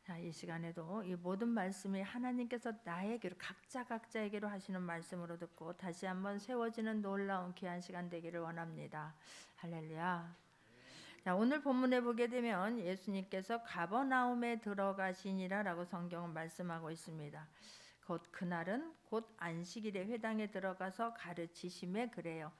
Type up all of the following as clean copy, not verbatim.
자, 이 시간에도 이 모든 말씀이 하나님께서 나에게로 각자에게로 하시는 말씀으로 듣고 다시 한번 세워지는 놀라운 귀한 시간 되기를 원합니다. 할렐루야. 자, 오늘 본문에 보게 되면 예수님께서 가버나움에 들어가시니라라고 성경은 말씀하고 있습니다. 곧 그날은 곧 안식일에 회당에 들어가서 가르치심에 그래요.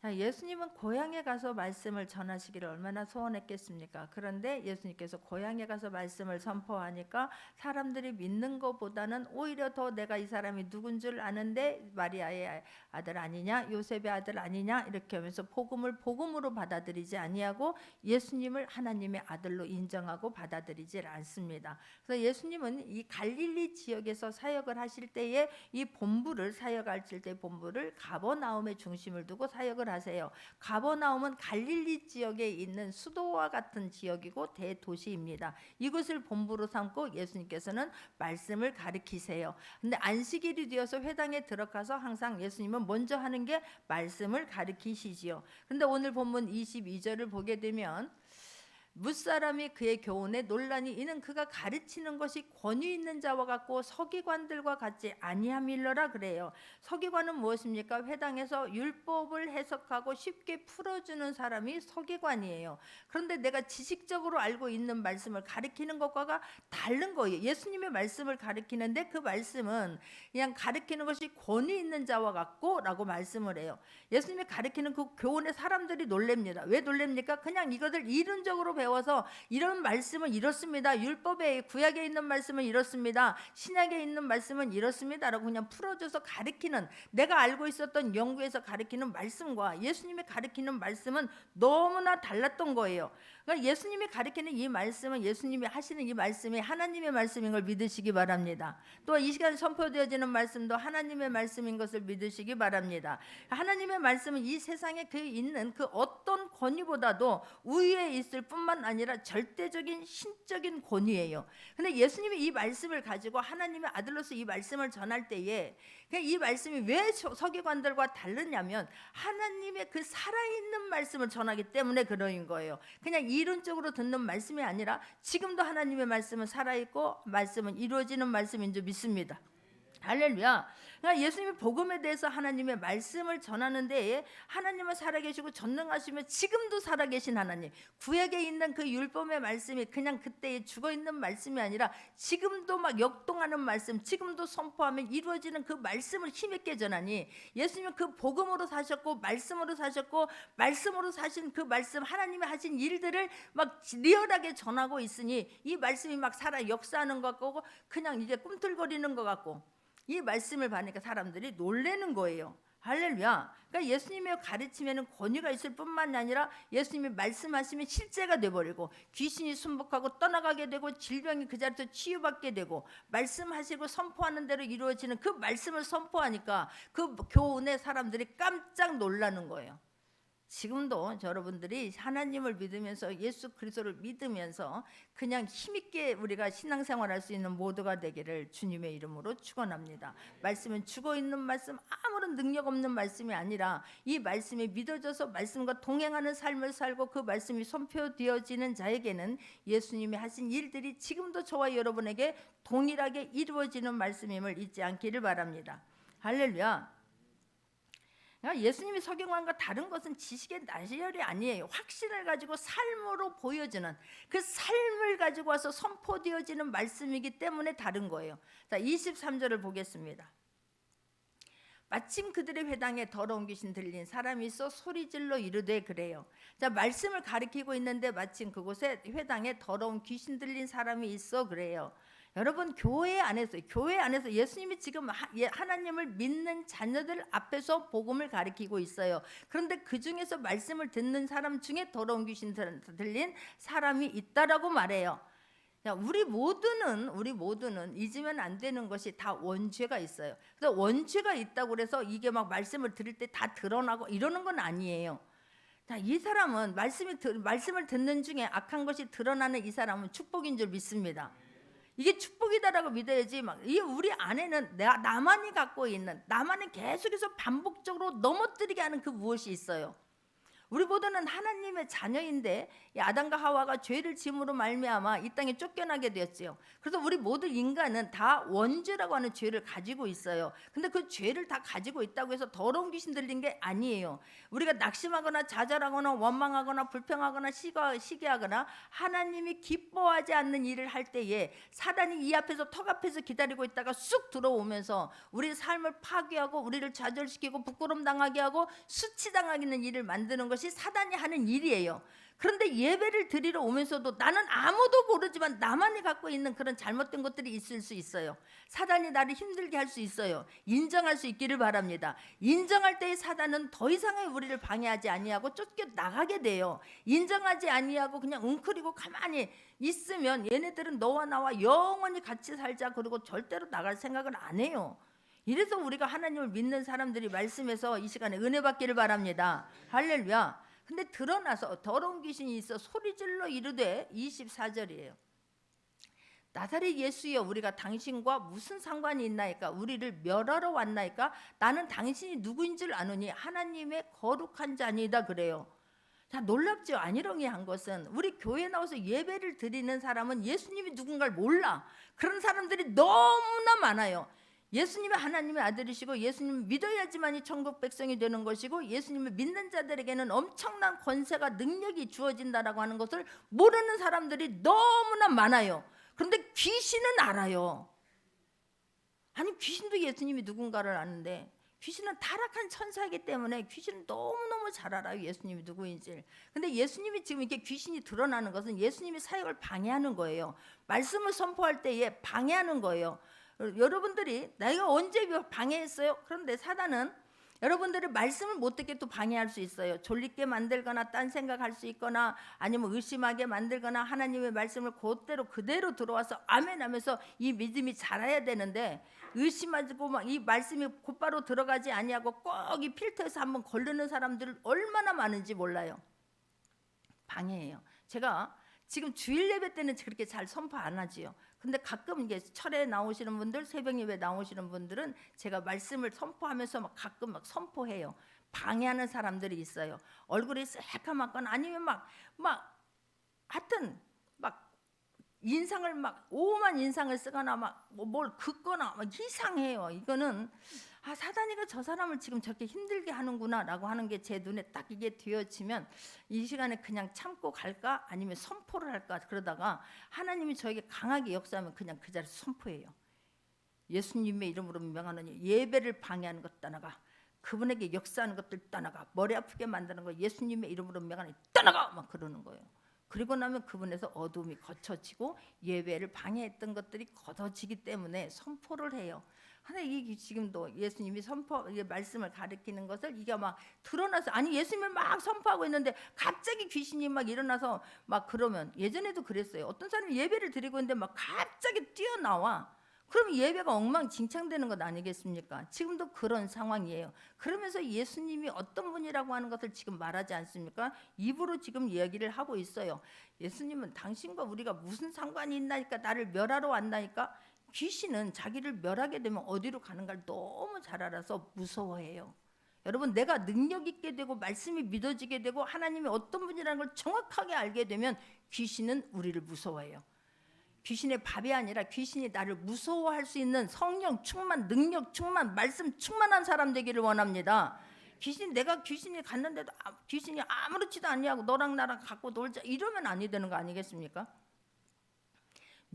예수님은 고향에 가서 말씀을 전하시기를 얼마나 소원했겠습니까? 그런데 예수님께서 고향에 가서 말씀을 선포하니까 사람들이 믿는 것보다는 오히려 더 내가 이 사람이 누군 줄 아는데 마리아의 아들 아니냐, 요셉의 아들 아니냐 이렇게 하면서 복음을 복음으로 받아들이지 아니하고 예수님을 하나님의 아들로 인정하고 받아들이질 않습니다. 그래서 예수님은 이 갈릴리 지역에서 사역을 하실 때에 이 본부를 사역할 때 본부를 가버나움에 중심을 두고 사역을 하세요. 가버나움은 갈릴리 지역에 있는 수도와 같은 지역이고 대도시입니다. 이곳을 본부로 삼고 예수님께서는 말씀을 가르치세요. 근데 안식일이 되어서 회당에 들어가서 항상 예수님은 먼저 하는 게 말씀을 가르치시지요. 근데 오늘 본문 22절을 보게 되면 무사람이 그의 교훈에 논란이 이는 그가 가르치는 것이 권위 있는 자와 같고 서기관들과 같지 아니함일러라 그래요. 서기관은 무엇입니까? 회당에서 율법을 해석하고 쉽게 풀어주는 사람이 서기관이에요. 그런데 내가 지식적으로 알고 있는 말씀을 가르치는 것과 다른 거예요. 예수님의 말씀을 가르치는데 그 말씀은 그냥 가르치는 것이 권위 있는 자와 같고 라고 말씀을 해요. 예수님이 가르치는 그 교훈에 사람들이 놀랍니다. 왜 놀랍니까? 그냥 이것을 이론적으로 배워서 이런 말씀은 이렇습니다. 율법에 구약에 있는 말씀은 이렇습니다. 신약에 있는 말씀은 이렇습니다라고 그냥 풀어줘서 가르치는, 내가 알고 있었던 연구에서 가르치는 말씀과 예수님이 가르치는 말씀은 너무나 달랐던 거예요. 그러니까 예수님이 가르치는 이 말씀은 예수님이 하시는 이 말씀이 하나님의 말씀인 걸 믿으시기 바랍니다. 또 이 시간 선포되어지는 말씀도 하나님의 말씀인 것을 믿으시기 바랍니다. 하나님의 말씀은 이 세상에 그 있는 그 어떤 권위보다도 우위에 있을 뿐만 아니라 절대적인 신적인 권위예요. 근데 예수님이 이 말씀을 가지고 하나님의 아들로서 이 말씀을 전할 때에 이 말씀이 왜 서기관들과 다르냐면 하나님의 그 살아있는 말씀을 전하기 때문에 그런 거예요. 그냥 이론적으로 듣는 말씀이 아니라 지금도 하나님의 말씀은 살아있고 말씀은 이루어지는 말씀인 줄 믿습니다. 할렐루야. 그러니까 예수님이 복음에 대해서 하나님의 말씀을 전하는 데에 하나님은 살아계시고 전능하시며 지금도 살아계신 하나님, 구약에 있는 그 율법의 말씀이 그냥 그때에 죽어있는 말씀이 아니라 지금도 막 역동하는 말씀, 지금도 선포하면 이루어지는 그 말씀을 힘있게 전하니 예수님은 그 복음으로 사셨고 말씀으로 사셨고 말씀으로 사신 그 말씀, 하나님이 하신 일들을 막 리얼하게 전하고 있으니 이 말씀이 막 살아 역사하는 것 같고 그냥 이제 꿈틀거리는 것 같고 이 말씀을 받으니까 사람들이 놀라는 거예요. 할렐루야. 그러니까 예수님의 가르침에는 권위가 있을 뿐만 아니라 예수님이 말씀하시면 실제가 돼버리고 귀신이 순복하고 떠나가게 되고 질병이 그 자리에서 치유받게 되고 말씀하시고 선포하는 대로 이루어지는 그 말씀을 선포하니까 그 교훈에 사람들이 깜짝 놀라는 거예요. 지금도 여러분들이 하나님을 믿으면서 예수 그리스도를 믿으면서 그냥 힘있게 우리가 신앙생활할 수 있는 모두가 되기를 주님의 이름으로 축원합니다. 말씀은 죽어있는 말씀, 아무런 능력 없는 말씀이 아니라 이 말씀이 믿어져서 말씀과 동행하는 삶을 살고 그 말씀이 선포되어지는 자에게는 예수님이 하신 일들이 지금도 저와 여러분에게 동일하게 이루어지는 말씀임을 잊지 않기를 바랍니다. 할렐루야. 예수님이 서경관과 다른 것은 지식의 나열이 아니에요. 확신을 가지고 삶으로 보여지는 그 삶을 가지고 와서 선포되어지는 말씀이기 때문에 다른 거예요. 자, 23절을 보겠습니다. 마침 그들의 회당에 더러운 귀신 들린 사람이 있어 소리질러 이르되 그래요. 자, 말씀을 가리키고 있는데 마침 그곳에 회당에 더러운 귀신 들린 사람이 있어 그래요. 여러분, 교회 안에서 예수님이 지금 하나님을 믿는 자녀들 앞에서 복음을 가리키고 있어요. 그런데 그 중에서 말씀을 듣는 사람 중에 더러운 귀신 들린 사람이 있다라고 말해요. 우리 모두는 잊으면 안 되는 것이 다 원죄가 있어요. 그래서 원죄가 있다고 그래서 이게 막 말씀을 들을 때 다 드러나고 이러는 건 아니에요. 자, 이 사람은 말씀을 듣는 중에 악한 것이 드러나는 이 사람은 축복인 줄 믿습니다. 이게 축복이다라고 믿어야지. 이 우리 안에는 나만이 갖고 있는, 나만이 계속해서 반복적으로 넘어뜨리게 하는 그 무엇이 있어요. 우리 모두는 하나님의 자녀인데 이 아담과 하와가 죄를 지음으로 말미암아 이 땅에 쫓겨나게 되었지요. 그래서 우리 모두 인간은 다 원죄라고 하는 죄를 가지고 있어요. 근데 그 죄를 다 가지고 있다고 해서 더러운 귀신 들린 게 아니에요. 우리가 낙심하거나 좌절하거나 원망하거나 불평하거나 시기하거나 하나님이 기뻐하지 않는 일을 할 때에 사단이 이 앞에서 턱 앞에서 기다리고 있다가 쑥 들어오면서 우리 삶을 파괴하고 우리를 좌절시키고 부끄럼 당하게 하고 수치당하게 하는 일을 만드는 것이 사단이 하는 일이에요. 그런데 예배를 드리러 오면서도 나는 아무도 모르지만 나만이 갖고 있는 그런 잘못된 것들이 있을 수 있어요. 사단이 나를 힘들게 할 수 있어요. 인정할 수 있기를 바랍니다. 인정할 때의 사단은 더 이상의 우리를 방해하지 아니하고 쫓겨나가게 돼요. 인정하지 아니하고 그냥 웅크리고 가만히 있으면 얘네들은 너와 나와 영원히 같이 살자 그러고 절대로 나갈 생각을 안 해요. 이래서 우리가 하나님을 믿는 사람들이 말씀에서 이 시간에 은혜 받기를 바랍니다. 할렐루야. 근데 드러나서 더러운 귀신이 있어 소리질러 이르되 24절이에요. 나사렛 예수여 우리가 당신과 무슨 상관이 있나이까? 우리를 멸하러 왔나이까? 나는 당신이 누구인 줄 아노니 하나님의 거룩한 자니다 그래요. 자, 놀랍죠? 아니렁이한 것은 우리 교회에 나와서 예배를 드리는 사람은 예수님이 누군가를 몰라. 그런 사람들이 너무나 많아요. 예수님이 하나님의 아들이시고 예수님을 믿어야지만이 천국 백성이 되는 것이고 예수님을 믿는 자들에게는 엄청난 권세가 능력이 주어진다라고 하는 것을 모르는 사람들이 너무나 많아요. 그런데 귀신은 알아요. 아니 귀신도 예수님이 누군가를 아는데 귀신은 타락한 천사이기 때문에 귀신은 너무너무 잘 알아요. 예수님이 누구인지. 근데 예수님이 지금 이렇게 귀신이 드러나는 것은 예수님이 사역을 방해하는 거예요. 말씀을 선포할 때에 방해하는 거예요. 여러분들이 내가 언제 방해했어요? 그런데 사단은 여러분들이 말씀을 못 듣게 또 방해할 수 있어요. 졸리게 만들거나 딴 생각할 수 있거나 아니면 의심하게 만들거나 하나님의 말씀을 그대로 들어와서 아멘 하면서 이 믿음이 자라야 되는데 의심하고 막 이 말씀이 곧바로 들어가지 아니하고 꼭 이 필터에서 한번 걸르는 사람들 얼마나 많은지 몰라요. 방해해요. 제가 지금 주일 예배 때는 그렇게 잘 선포 안 하지요. 근데 가끔 이게 철에 나오시는 분들, 새벽 예배 나오시는 분들은 제가 말씀을 선포하면서 막 가끔 막 선포해요. 방해하는 사람들이 있어요. 얼굴이 새까맣거나 아니면 막 하여튼 막 인상을 막 오만 인상을 쓰거나 막 뭘 긋거나 막 이상해요. 이거는 사단이가 저 사람을 지금 저렇게 힘들게 하는구나라고 하는 게 제 눈에 딱 이게 뒤어지면 이 시간에 그냥 참고 갈까 아니면 선포를 할까 그러다가 하나님이 저에게 강하게 역사하면 그냥 그 자리에서 선포해요. 예수님의 이름으로 명하노니 예배를 방해하는 것 떠나가 그분에게 역사하는 것들 떠나가 머리 아프게 만드는 거 예수님의 이름으로 명하노니 떠나가 막 그러는 거예요. 그리고 나면 그분에서 어둠이 거쳐지고 예배를 방해했던 것들이 걷어지기 때문에 선포를 해요. 근데 이 지금도 예수님이 말씀을 가리키는 것을 이게 막 드러나서 아니 예수님을 막 선포하고 있는데 갑자기 귀신이 막 일어나서 막 그러면 예전에도 그랬어요. 어떤 사람이 예배를 드리고 있는데 막 갑자기 뛰어나와. 그럼 예배가 엉망진창되는 것 아니겠습니까? 지금도 그런 상황이에요. 그러면서 예수님이 어떤 분이라고 하는 것을 지금 말하지 않습니까? 입으로 지금 이야기를 하고 있어요. 예수님은 당신과 우리가 무슨 상관이 있나니까 나를 멸하러 왔나니까? 귀신은 자기를 멸하게 되면 어디로 가는가를 너무 잘 알아서 무서워해요. 여러분 내가 능력 있게 되고 말씀이 믿어지게 되고 하나님이 어떤 분이라는 걸 정확하게 알게 되면 귀신은 우리를 무서워해요. 귀신의 밥이 아니라 귀신이 나를 무서워할 수 있는 성령 충만, 능력 충만, 말씀 충만한 사람 되기를 원합니다. 내가 귀신이 갔는데도 귀신이 아무렇지도 않냐고 너랑 나랑 갖고 놀자 이러면 아니 되는 거 아니겠습니까?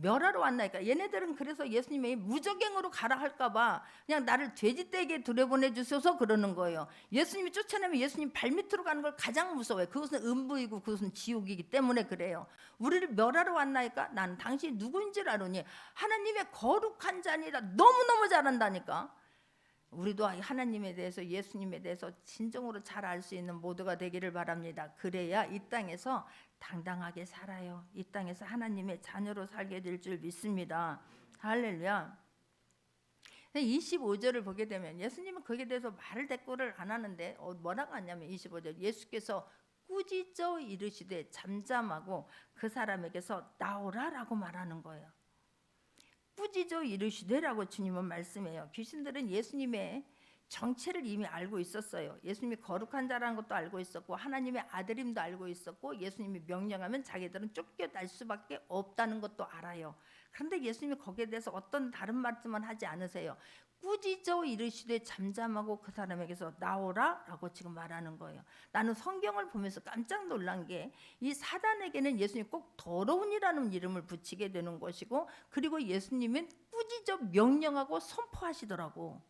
멸하러 왔나니까 얘네들은 그래서 예수님이 무적행으로 가라 할까봐 그냥 나를 돼지떼에게 들여보내 주셔서 그러는 거예요. 예수님이 쫓아내면 예수님 발밑으로 가는 걸 가장 무서워해요. 그것은 음부이고 그것은 지옥이기 때문에 그래요. 우리를 멸하러 왔나니까 나는 당신이 누구인지를 아노니 하나님의 거룩한 자니라. 너무너무 잘한다니까. 우리도 하나님에 대해서 예수님에 대해서 진정으로 잘 알 수 있는 모두가 되기를 바랍니다. 그래야 이 땅에서 당당하게 살아요. 이 땅에서 하나님의 자녀로 살게 될 줄 믿습니다. 할렐루야. 25절을 보게 되면 예수님은 거기에 대해서 말을 대꾸를 안 하는데 뭐라고 하냐면 25절 예수께서 꾸짖어 이르시되 잠잠하고 그 사람에게서 나오라라고 말하는 거예요. 꾸짖어 이르시되라고 주님은 말씀해요. 귀신들은 예수님의 정체를 이미 알고 있었어요. 예수님이 거룩한 자라는 것도 알고 있었고 하나님의 아들임도 알고 있었고 예수님이 명령하면 자기들은 쫓겨날 수밖에 없다는 것도 알아요. 그런데 예수님이 거기에 대해서 어떤 다른 말씀은 하지 않으세요. 꾸짖어 이르시되 잠잠하고 그 사람에게서 나오라 라고 지금 말하는 거예요. 나는 성경을 보면서 깜짝 놀란 게 이 사단에게는 예수님이 꼭 더러운이라는 이름을 붙이게 되는 것이고, 그리고 예수님은 꾸짖어 명령하고 선포하시더라고.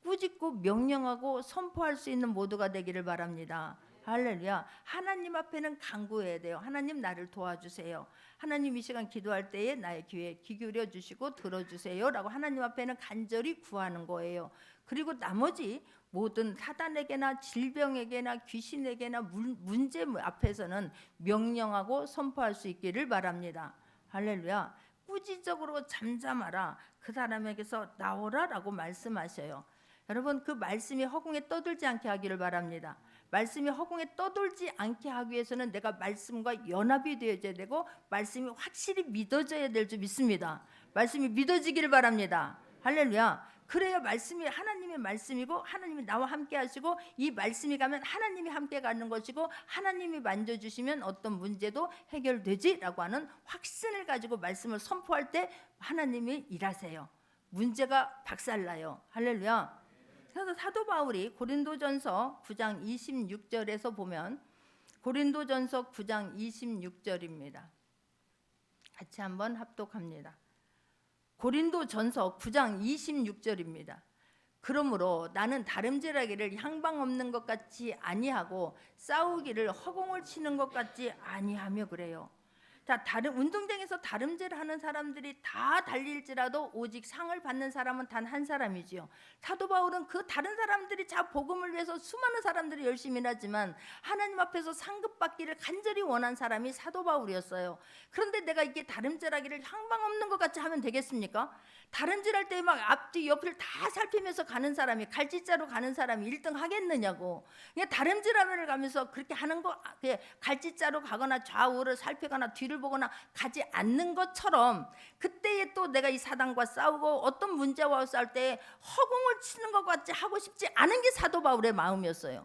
꾸짖고 명령하고 선포할 수 있는 모두가 되기를 바랍니다. 할렐루야. 하나님 앞에는 간구해야 돼요. 하나님 나를 도와주세요. 하나님 이 시간 기도할 때에 나의 귀에 귀 기울여 주시고 들어주세요 라고 하나님 앞에는 간절히 구하는 거예요. 그리고 나머지 모든 사단에게나 질병에게나 귀신에게나 문제 앞에서는 명령하고 선포할 수 있기를 바랍니다. 할렐루야. 꾸짖적으로 잠잠하라, 그 사람에게서 나오라 라고 말씀하셔요. 여러분, 그 말씀이 허공에 떠들지 않게 하기를 바랍니다. 말씀이 허공에 떠돌지 않게 하기 위해서는 내가 말씀과 연합이 되어야 되고 말씀이 확실히 믿어져야 될 줄 믿습니다. 말씀이 믿어지기를 바랍니다. 할렐루야. 그래야 말씀이 하나님의 말씀이고 하나님이 나와 함께 하시고 이 말씀이 가면 하나님이 함께 가는 것이고 하나님이 만져주시면 어떤 문제도 해결되지라고 하는 확신을 가지고 말씀을 선포할 때 하나님이 일하세요. 문제가 박살나요. 할렐루야. 그래서 사도 바울이 고린도전서 9장 26절에서 보면, 고린도전서 9장 26절입니다. 같이 한번 합독합니다. 고린도전서 9장 26절입니다. 그러므로 나는 다름질하기를 향방 없는 것 같이 아니하고 싸우기를 허공을 치는 것 같지 아니하며 그래요. 자, 다른 운동장에서 다름질을 하는 사람들이 다 달릴지라도 오직 상을 받는 사람은 단 한 사람이지요. 사도 바울은 그 다른 사람들이 자 복음을 위해서 수많은 사람들이 열심히 하지만 하나님 앞에서 상급받기를 간절히 원한 사람이 사도 바울이었어요. 그런데 내가 이게 다름질하기를 향방 없는 것 같이 하면 되겠습니까? 다름질할 때 막 앞뒤 옆을 다 살피면서 가는 사람이, 갈짓자로 가는 사람이 1등 하겠느냐고. 그냥 다름질하면을 가면서 그렇게 하는 거, 갈짓자로 가거나 좌우를 살피거나 뒤를 보거나 가지 않는 것처럼 그때에 또 내가 이 사단과 싸우고 어떤 문제와 싸울 때 허공을 치는 것 같이 하고 싶지 않은 게 사도 바울의 마음이었어요.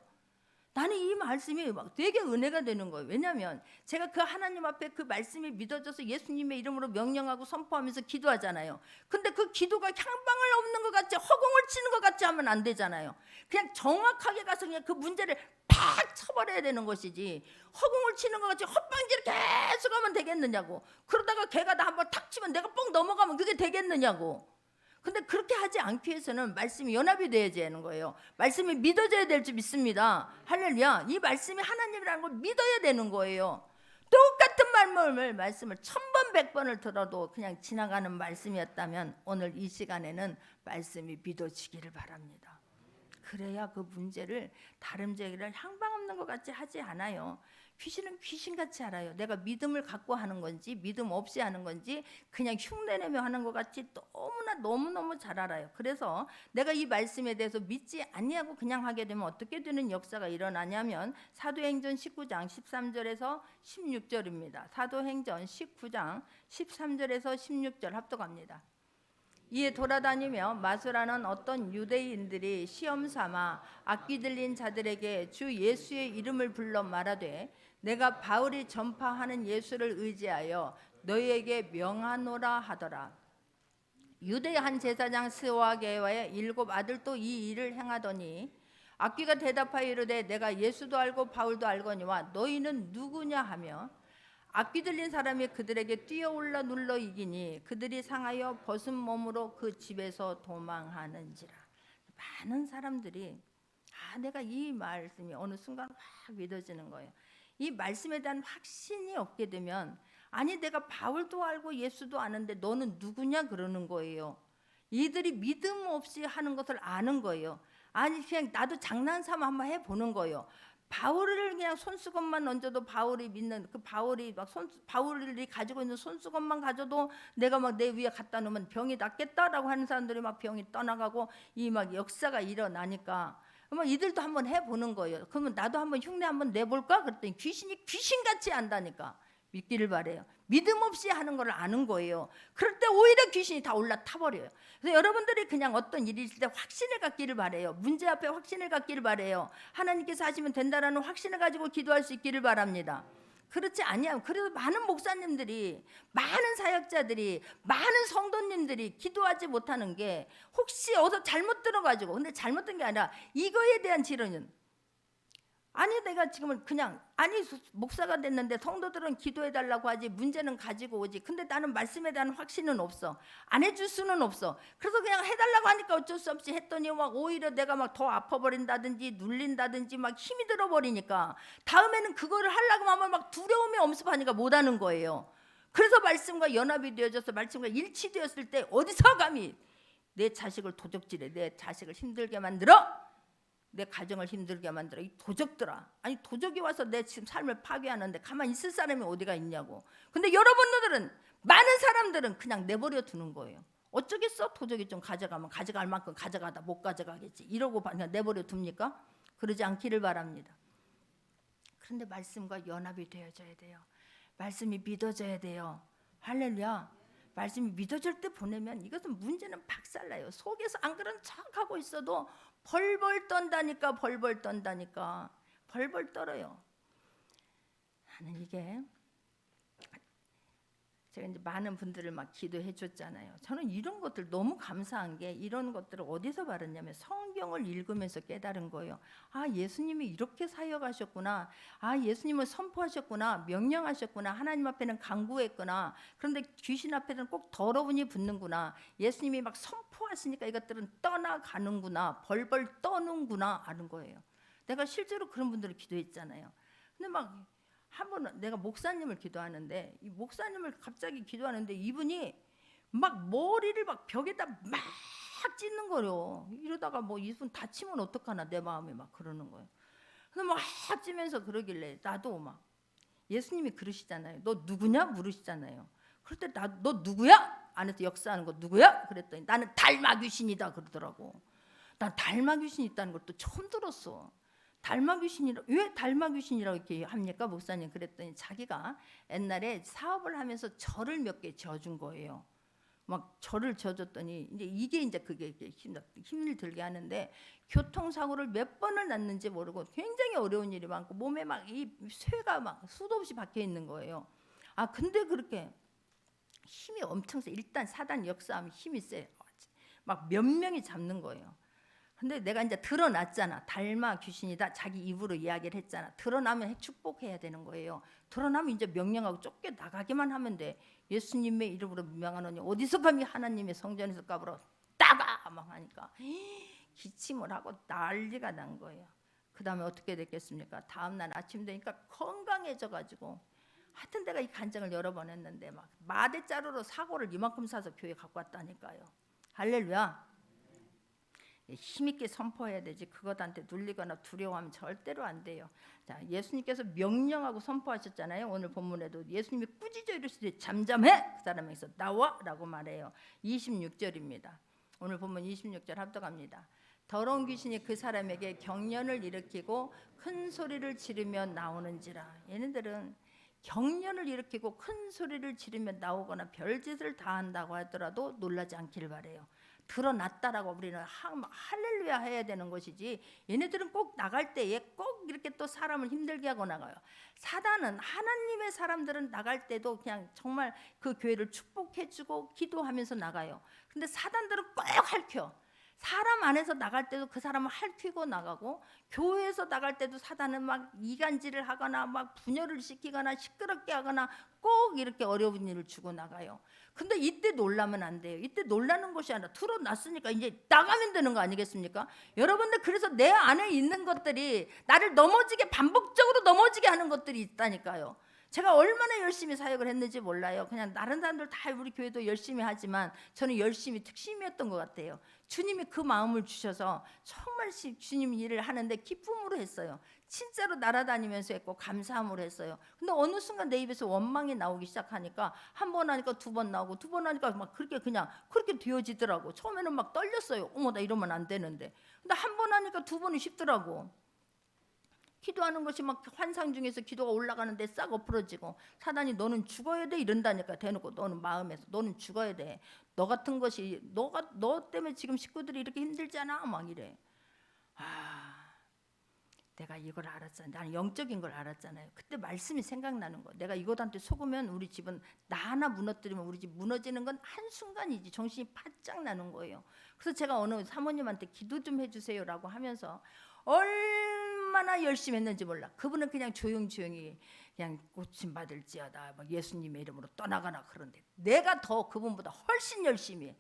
나는 이 말씀이 막 되게 은혜가 되는 거예요. 왜냐하면 제가 그 하나님 앞에 그 말씀이 믿어져서 예수님의 이름으로 명령하고 선포하면서 기도하잖아요. 근데 그 기도가 향방을 없는 것 같이 허공을 치는 것 같이 하면 안 되잖아요. 그냥 정확하게 가서 그냥 그 문제를 팍 쳐버려야 되는 것이지, 허공을 치는 것 같이 헛방지를 계속 하면 되겠느냐고. 그러다가 걔가 나 한번 탁 치면 내가 뻥 넘어가면 그게 되겠느냐고. 근데 그렇게 하지 않기 위해서는 말씀이 연합이 되어야 하는 거예요. 말씀이 믿어져야 될 줄 믿습니다. 할렐루야. 이 말씀이 하나님이라는 걸 믿어야 되는 거예요. 똑같은 말씀을 1000번 100번을 들어도 그냥 지나가는 말씀이었다면 오늘 이 시간에는 말씀이 믿어지기를 바랍니다. 그래야 그 문제를 다름질을 향방 없는 것 같이 하지 않아요. 귀신은 귀신같이 알아요. 내가 믿음을 갖고 하는 건지 믿음 없이 하는 건지 그냥 흉내내며 하는 것 같이 너무너무 잘 알아요. 그래서 내가 이 말씀에 대해서 믿지 아니하고 그냥 하게 되면 어떻게 되는 역사가 일어나냐면 사도행전 19장 13절에서 16절입니다. 사도행전 19장 13절에서 16절 합독합니다. 이에 돌아다니며 마술하는 어떤 유대인들이 시험 삼아 악귀 들린 자들에게 주 예수의 이름을 불러 말하되 내가 바울이 전파하는 예수를 의지하여 너희에게 명하노라 하더라. 유대의 한 제사장 스와게와의 7 아들도 이 일을 행하더니 악귀가 대답하여 이르되 내가 예수도 알고 바울도 알거니와 너희는 누구냐 하며 악귀 들린 사람이 그들에게 뛰어올라 눌러 이기니 그들이 상하여 벗은 몸으로 그 집에서 도망하는지라. 많은 사람들이 내가 이 말씀이 어느 순간 확 믿어지는 거예요. 이 말씀에 대한 확신이 없게 되면 아니 내가 바울도 알고 예수도 아는데 너는 누구냐 그러는 거예요. 이들이 믿음 없이 하는 것을 아는 거예요. 아니 그냥 나도 장난삼아 한번 해보는 거예요. 바울을 그냥 손수건만 얹어도 바울이 믿는 그 바울이 막 바울이 가지고 있는 손수건만 가져도 내가 막 내 위에 갖다 놓으면 병이 낫겠다라고 하는 사람들이 막 병이 떠나가고 이 막 역사가 일어나니까 그러면 이들도 한번 해보는 거예요. 그러면 나도 한번 흉내 한번 내볼까? 그랬더니 귀신이 귀신같이 안다니까. 믿기를 바래요. 믿음 없이 하는 걸 아는 거예요. 그럴 때 오히려 귀신이 다 올라타 버려요. 그래서 여러분들이 그냥 어떤 일이 있을 때 확신을 갖기를 바래요. 문제 앞에 확신을 갖기를 바래요. 하나님께서 하시면 된다라는 확신을 가지고 기도할 수 있기를 바랍니다. 그렇지 아니야. 그래서 많은 목사님들이, 많은 사역자들이, 많은 성도님들이 기도하지 못하는 게 혹시 어디서 잘못 들어가지고, 근데 잘못된 게 아니라 이거에 대한 질문은, 아니 내가 지금은 그냥, 아니 목사가 됐는데 성도들은 기도해달라고 하지 문제는 가지고 오지, 근데 나는 말씀에 대한 확신은 없어, 안 해줄 수는 없어. 그래서 그냥 해달라고 하니까 어쩔 수 없이 했더니 막 오히려 내가 막 더 아파버린다든지 눌린다든지 막 힘이 들어버리니까 다음에는 그거를 하려고 하면 막 두려움이 엄습하니까 못하는 거예요. 그래서 말씀과 연합이 되어져서 말씀과 일치되었을 때 어디서 감히 내 자식을 도적질해, 내 자식을 힘들게 만들어, 내 가정을 힘들게 만들어, 이 도적들아. 아니 도적이 와서 내 지금 삶을 파괴하는데 가만히 있을 사람이 어디가 있냐고. 근데 여러분들은, 많은 사람들은 그냥 내버려 두는 거예요. 어쩌겠어? 도적이 좀 가져가면 가져갈 만큼 가져가다 못 가져가겠지 이러고 그냥 내버려 둡니까? 그러지 않기를 바랍니다. 그런데 말씀과 연합이 되어져야 돼요. 말씀이 믿어져야 돼요. 할렐루야. 말씀이 믿어질 때 보내면 이것은 문제는 박살나요. 속에서 안 그런 척하고 있어도 벌벌 떤다니까, 벌벌 떤다니까, 벌벌 떨어요. 나는 이게, 제가 이제 많은 분들을 막 기도해 줬잖아요. 저는 이런 것들 너무 감사한 게, 이런 것들을 어디서 받았냐면 성경을 읽으면서 깨달은 거예요. 아, 예수님이 이렇게 사역하셨구나. 아, 예수님은 선포하셨구나. 명령하셨구나. 하나님 앞에는 간구했구나. 그런데 귀신 앞에는 꼭 더러운이 붙는구나. 예수님이 막 선포하시니까 이것들은 떠나가는구나. 벌벌 떠는구나 아는 거예요. 내가 실제로 그런 분들을 기도했잖아요. 근데 막 한 번은 내가 목사님을 기도하는데, 이 목사님을 갑자기 기도하는데 이분이 막 머리를 막 벽에다 막 찢는 거요. 이러다가 뭐 이분 다치면 어떡하나 내 마음이 막 그러는 거예요. 그래서 막 찌면서 그러길래 나도 막, 예수님이 그러시잖아요. 너 누구냐 물으시잖아요. 그럴 때 너 누구야? 안에서 역사하는 거 누구야? 그랬더니 나는 달마 귀신이다 그러더라고. 난 달마 귀신 있다는 걸 또 처음 들었어. 달마 귀신이라, 왜 달마 귀신이라고 이렇게 합니까 목사님? 그랬더니 자기가 옛날에 사업을 하면서 절을 몇 개 지어준 거예요. 막 절을 지어줬더니 이제 이게 이제 그게 힘을 들게 하는데, 교통사고를 몇 번을 났는지 모르고 굉장히 어려운 일이 많고 몸에 막 이 쇠가 막 수도 없이 박혀 있는 거예요. 아 근데 그렇게 힘이 엄청 세. 일단 사단 역사하면 힘이 세. 막 몇 명이 잡는 거예요. 근데 내가 이제 드러났잖아. 달마 귀신이다. 자기 입으로 이야기를 했잖아. 드러나면 축복해야 되는 거예요. 드러나면 이제 명령하고 쫓겨 나가기만 하면 돼. 예수님의 이름으로 명하노니 어디서 감히 하나님의 성전에서 까불어 따가 막 하니까 기침을 하고 난리가 난 거예요. 그 다음에 어떻게 됐겠습니까? 다음날 아침 되니까 건강해져가지고, 하여튼 내가 이 간증을 여러 번 했는데 막 마대자루로 사고를 이만큼 사서 교회 갖고 왔다니까요. 할렐루야. 힘있게 선포해야 되지, 그것한테 눌리거나 두려워하면 절대로 안 돼요. 자, 예수님께서 명령하고 선포하셨잖아요. 오늘 본문에도 예수님이 꾸짖어 이르시되 잠잠해, 그 사람에게서 나와 라고 말해요. 26절입니다. 오늘 본문 26절 합독합니다. 더러운 귀신이 그 사람에게 경련을 일으키고 큰 소리를 지르며 나오는지라. 얘네들은 경련을 일으키고 큰 소리를 지르며 나오거나 별짓을 다 한다고 하더라도 놀라지 않기를 바래요. 드러났다라고 우리는 할렐루야 해야 되는 것이지, 얘네들은 꼭 나갈 때에 꼭 이렇게 또 사람을 힘들게 하고 나가요. 사단은, 하나님의 사람들은 나갈 때도 그냥 정말 그 교회를 축복해주고 기도하면서 나가요. 근데 사단들은 꼭 핥혀. 사람 안에서 나갈 때도 그 사람을 핥히고 나가고, 교회에서 나갈 때도 사단은 막 이간질을 하거나 막 분열을 시키거나 시끄럽게 하거나 꼭 이렇게 어려운 일을 주고 나가요. 근데 이때 놀라면 안 돼요. 이때 놀라는 것이 아니라 드러났으니까 이제 나가면 되는 거 아니겠습니까? 여러분들, 그래서 내 안에 있는 것들이 나를 넘어지게, 반복적으로 넘어지게 하는 것들이 있다니까요. 제가 얼마나 열심히 사역을 했는지 몰라요. 그냥 다른 사람들 다 우리 교회도 열심히 하지만 저는 열심히 특심이었던 것 같아요. 주님이 그 마음을 주셔서 정말 주님 일을 하는데 기쁨으로 했어요. 진짜로 날아다니면서 했고 감사함으로 했어요. 근데 어느 순간 내 입에서 원망이 나오기 시작하니까 한 번 하니까 두 번 나오고, 두 번 하니까 막 그렇게 그냥 그렇게 되어지더라고. 처음에는 막 떨렸어요. 어머, 나 이러면 안 되는데. 근데 한 번 하니까 두 번이 쉽더라고. 기도하는 것이 막 환상 중에서 기도가 올라가는데 싹 엎어지고 사단이 너는 죽어야 돼 이런다니까 대놓고 너는 마음에서 너는 죽어야 돼. 너 같은 것이 너 때문에 지금 식구들이 이렇게 힘들잖아 막 이래. 아 내가 이걸 알았잖아. 나는 영적인 걸 알았잖아요. 그때 말씀이 생각나는 거. 내가 이것한테 속으면 우리 집은 나 하나 무너뜨리면 우리 집 무너지는 건 한순간이지. 정신이 바짝 나는 거예요. 그래서 제가 어느 사모님한테 기도 좀 해주세요라고 하면서 얼마나 열심히 했는지 몰라. 그분은 그냥 조용히 그냥 고침 받을지어다 막 예수님의 이름으로 떠나가나 그런데 내가 더 그분보다 훨씬 열심히 해.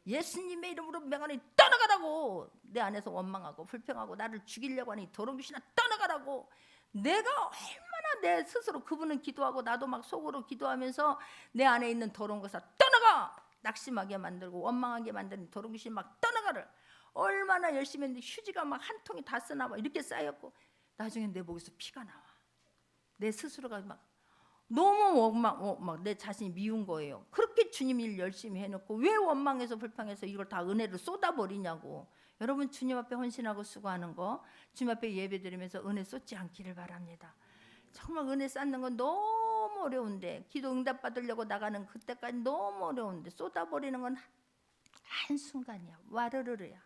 예수님의 이름으로 명하니 떠나가라고. 내 안에서 원망하고 불평하고 나를 죽이려고 하니 더러운 귀신아 떠나가라고. 내가 얼마나 내 스스로 그분은 기도하고 나도 막 속으로 기도하면서 내 안에 있는 더러운 것아 떠나가. 낙심하게 만들고 원망하게 만드는 더러운 귀신 막 떠나가를 얼마나 열심히 했는데 휴지가 막 한 통이 다 쓰나 봐 이렇게 쌓였고 나중에 내 목에서 피가 나와. 내 스스로가 막 너무 원망, 내 자신이 미운 거예요. 그렇게 주님 일 열심히 해놓고 왜 원망해서 불평해서 이걸 다 은혜를 쏟아버리냐고. 여러분 주님 앞에 헌신하고 수고하는 거 주님 앞에 예배드리면서 은혜 쏟지 않기를 바랍니다. 정말 은혜 쌓는 건 너무 어려운데 기도 응답 받으려고 나가는 그때까지 너무 어려운데 쏟아버리는 건 한순간이야. 와르르르야.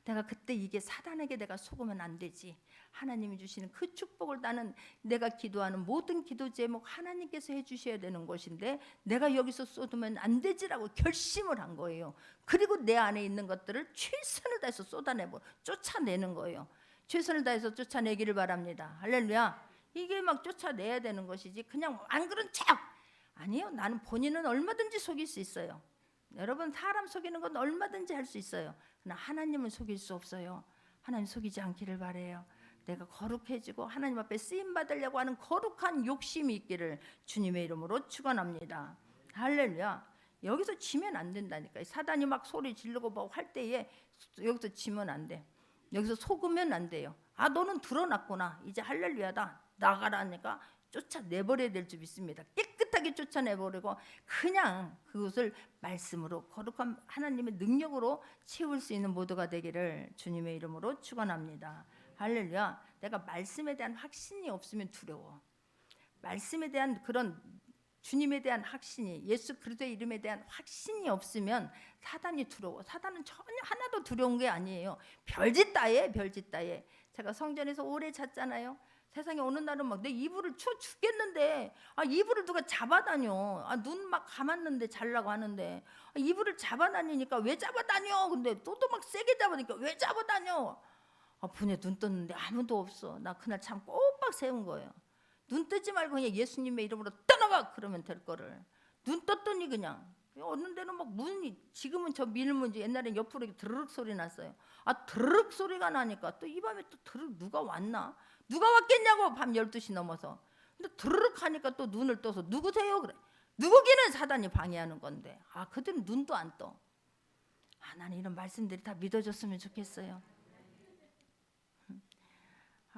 내가 그때 이게 사단에게 내가 속으면 안 되지. 하나님이 주시는 그 축복을 나는 내가 기도하는 모든 기도 제목 하나님께서 해주셔야 되는 것인데 내가 여기서 쏟으면 안 되지라고 결심을 한 거예요. 그리고 내 안에 있는 것들을 최선을 다해서 쫓아내는 거예요. 최선을 다해서 쫓아내기를 바랍니다. 할렐루야. 이게 막 쫓아내야 되는 것이지 그냥 안 그런 척 아니요. 나는 본인은 얼마든지 속일 수 있어요. 여러분 사람 속이는 건 얼마든지 할 수 있어요. 그러나 하나님은 속일 수 없어요. 하나님 속이지 않기를 바래요. 내가 거룩해지고 하나님 앞에 쓰임 받으려고 하는 거룩한 욕심이 있기를 주님의 이름으로 축원합니다. 할렐루야. 여기서 지면 안 된다니까. 사단이 막 소리 지르고 뭐 할 때에 여기서 지면 안 돼. 여기서 속으면 안 돼요. 아 너는 드러났구나. 이제 할렐루야다. 나가라니까 쫓아내버려야 될 줄 믿습니다. 깨끗하게 쫓아내버리고 그냥 그것을 말씀으로 거룩한 하나님의 능력으로 채울 수 있는 모두가 되기를 주님의 이름으로 축원합니다. 할렐루야. 내가 말씀에 대한 확신이 없으면 두려워. 말씀에 대한 그런 주님에 대한 확신이 예수 그리스도의 이름에 대한 확신이 없으면 사단이 두려워. 사단은 전혀 하나도 두려운 게 아니에요. 별짓 다해 별짓 다해. 제가 성전에서 오래 잤잖아요. 세상에 어느 날은 막 내 이불을 쳐 죽겠는데 이불을 누가 잡아다녀. 눈 막 감았는데 자려고 하는데 이불을 잡아다니니까 왜 잡아다녀. 근데 또 막 세게 잡으니까 왜 잡아다녀. 분에 눈 떴는데 아무도 없어. 나 그날 참 꼬박 세운 거예요. 눈 뜨지 말고 그냥 예수님의 이름으로 떠나가 그러면 될 거를. 눈 떴더니 그냥 어느 데는 막 문이 지금은 저 밀문지 옛날엔 옆으로 드르륵 소리 났어요. 드르륵 소리가 나니까 또 이 밤에 또 드르륵 누가 왔나? 누가 왔겠냐고 밤 12시 넘어서. 근데 드르륵 하니까 또 눈을 떠서 누구세요? 그래. 누구기는 사단이 방해하는 건데. 그들은 눈도 안 떠. 나는 이런 말씀들이 다 믿어졌으면 좋겠어요.